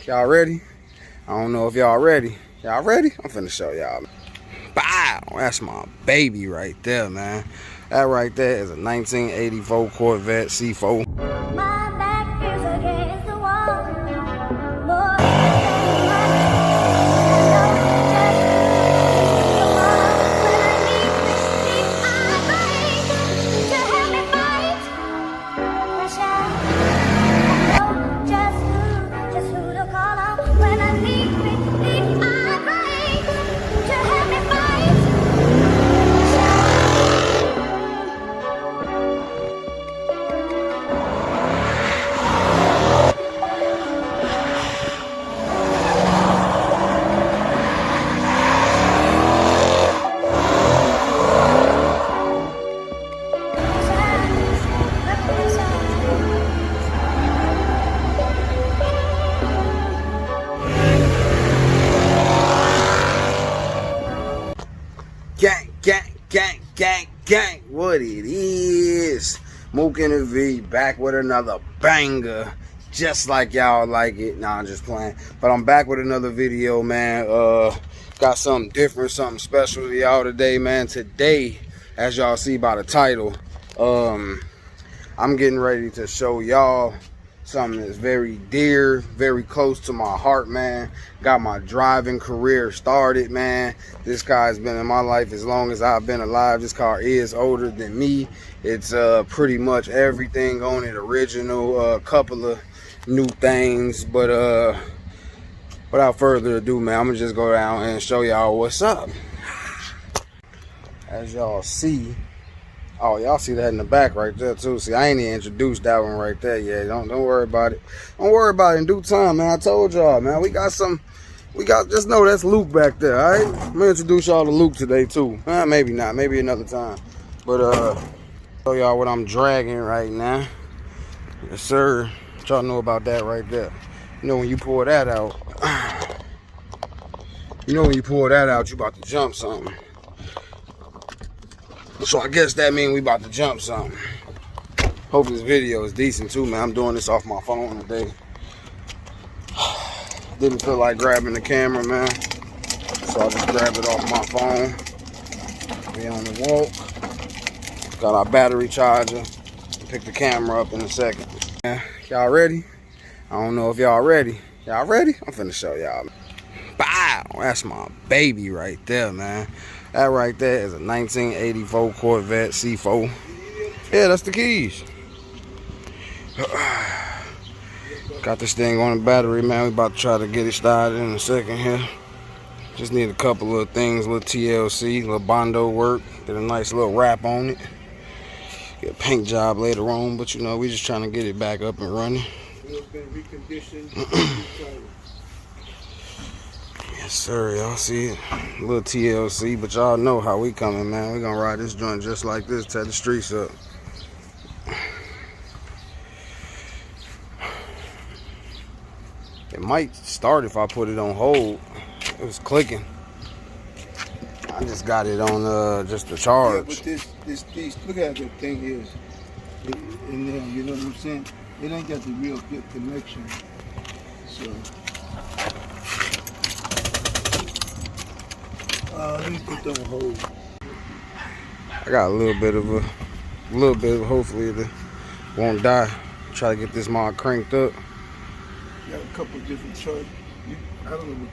Y'all ready? I don't know if y'all ready. Y'all ready? I'm finna show y'all. Bow! That's my baby right there, man. That right there is a 1984 Corvette C4. My back is against the wall. Gang, gang, gang, gang, gang. What it is. Mook in the V back with another banger. Just like y'all like it. Nah, I'm just playing. But I'm back with another video, man. Got something different, something special to y'all today, man. Today, as y'all see by the title, I'm getting ready to show y'all something that's very dear, very close to my heart, man. Got my driving career started, man. This car's been in my life as long as I've been alive. This car is older than me. It's pretty much everything on it original, a couple of new things, but without further ado, man, I'm gonna just go down and show y'all what's up. As y'all see, oh, y'all see that in the back right there too. See, I ain't even introduced that one right there yet. Don't worry about it. Don't worry about it in due time, man. I told y'all, man. Just know that's Luke back there, all right? I'm gonna introduce y'all to Luke today too. Maybe not, maybe another time. But show y'all what I'm dragging right now. Yes, sir. What y'all know about that right there? You know when you pull that out, you about to jump something. So I guess that means we about to jump something. Hope this video is decent too, man. I'm doing this off my phone today. Didn't feel like grabbing the camera, man. So I just grabbed it off my phone. We on the walk. Got our battery charger. Pick the camera up in a second. Y'all ready? I don't know if y'all ready. Y'all ready? I'm finna show y'all. Bow! That's my baby right there, man. That right there is a 1984 Corvette C4. Yeah, that's the keys. Got this thing on the battery, man. We about to try to get it started in a second here. Just need a couple of things, little TLC, little Bondo work. Did a nice little wrap on it. Get a paint job later on, but you know, we just trying to get it back up and running. It's been reconditioned. Yes, sir. Y'all see it. A little TLC, but y'all know how we coming, man. We gonna ride this joint just like this, tear the streets up. It might start if I put it on hold. It was clicking. I just got it on just the charge. Yeah, but this look at the thing is, in there, you know what I'm saying? It ain't got the real good connection. So, let me put that on hold. I got a little bit of hopefully it won't die. Try to get this mod cranked up. Got a couple of different charges. I don't know.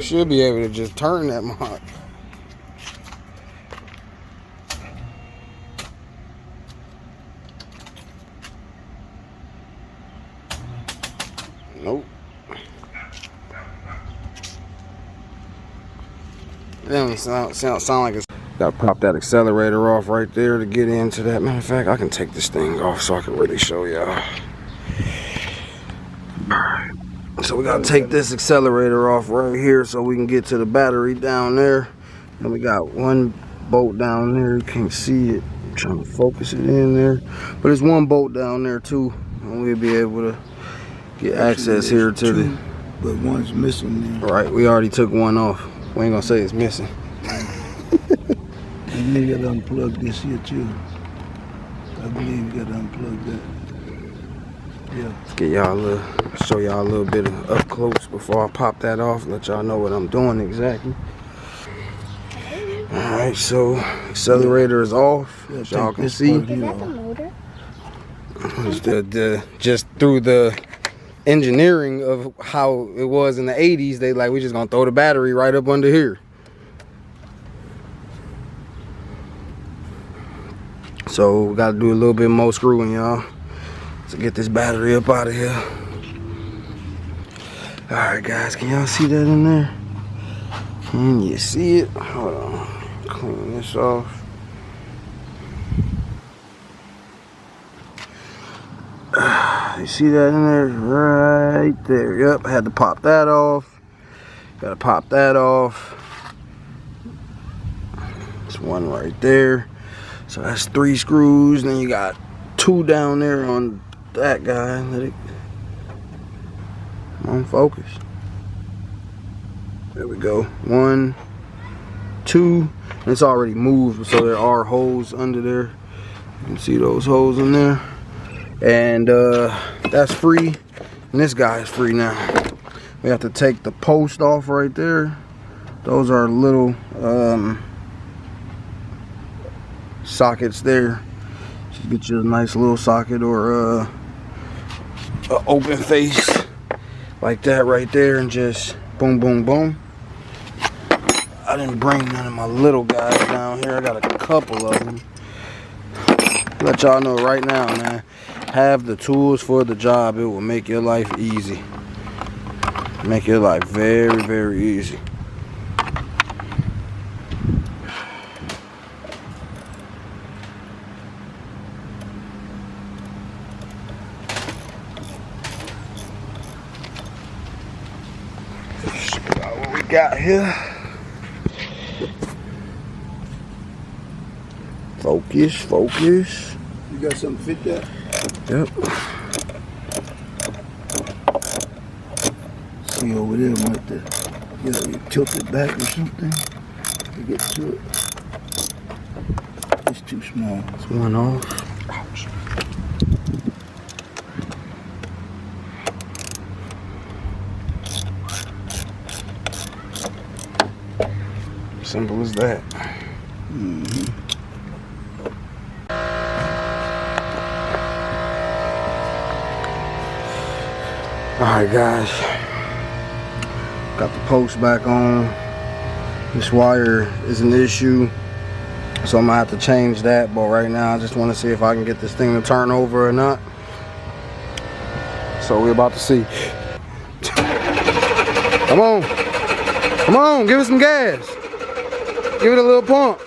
Should be able to just turn that mod. Nope. It doesn't sound like it's. Gotta pop that accelerator off right there to get into that. Matter of fact, I can take this thing off so I can really show y'all. Alright. So we gotta take this accelerator off right here so we can get to the battery down there. And we got one bolt down there. You can't see it. I'm trying to focus it in there. But there's one bolt down there too. And we'll be able to get access here to the. But one's missing there. Right, we already took one off. We ain't gonna say it's missing. And then you gotta unplug this here too. I believe you gotta unplug that. Yeah. Let's get y'all a little, show y'all a little bit of up close before I pop that off. Let y'all know what I'm doing exactly. All right, so accelerator is off. Yeah, As y'all can this see. part, Is that the motor? Just through the engineering of how it was in the 80s, they like, we just gonna throw the battery right up under here. So we gotta do a little bit more screwing, y'all, to get this battery up out of here. All right, guys, can y'all see that in there? Can you see it? Hold on, clean this off. You see that in there? Right there. Yep, I had to pop that off. Gotta pop that off. There's one right there. So that's 3 screws. Then you got 2 down there on that guy. Let it come on, focus. There we go. 1, 2. And it's already moved, so there are holes under there. You can see those holes in there. And that's free. And this guy is free now. We have to take the post off right there. Those are little sockets there. Just get you a nice little socket or a open face like that right there, and just boom, boom, boom. I didn't bring none of my little guys down here. I got a couple of them. Let y'all know right now, man. Have the tools for the job. It will make your life easy. Make your life very, very easy. What we got here? Focus, focus. You got something fit that? Yep. See over there, might the, you tilt it back or something to get to it. It's too small. It's one off. Ouch. Simple as that. Mm-hmm. Alright, guys, got the post back on. This wire is an issue, so I'm gonna have to change that, but right now I just want to see if I can get this thing to turn over or not. So we're about to see. Come on, come on, give it some gas, give it a little pump.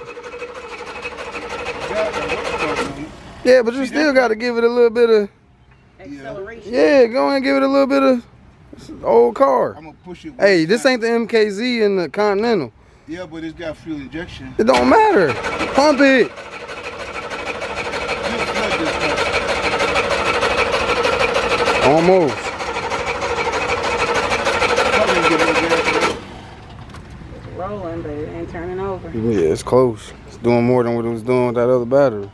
Yeah, but you still got to give it a little bit of acceleration. Yeah, go ahead and give it a little bit of, it's an old car. I'm gonna push it. Hey, this ain't the MKZ and the Continental. Yeah, but it's got fuel injection. It don't matter. Pump it. Almost. It's rolling, but it ain't turning over. Yeah, it's close. It's doing more than what it was doing with that other battery.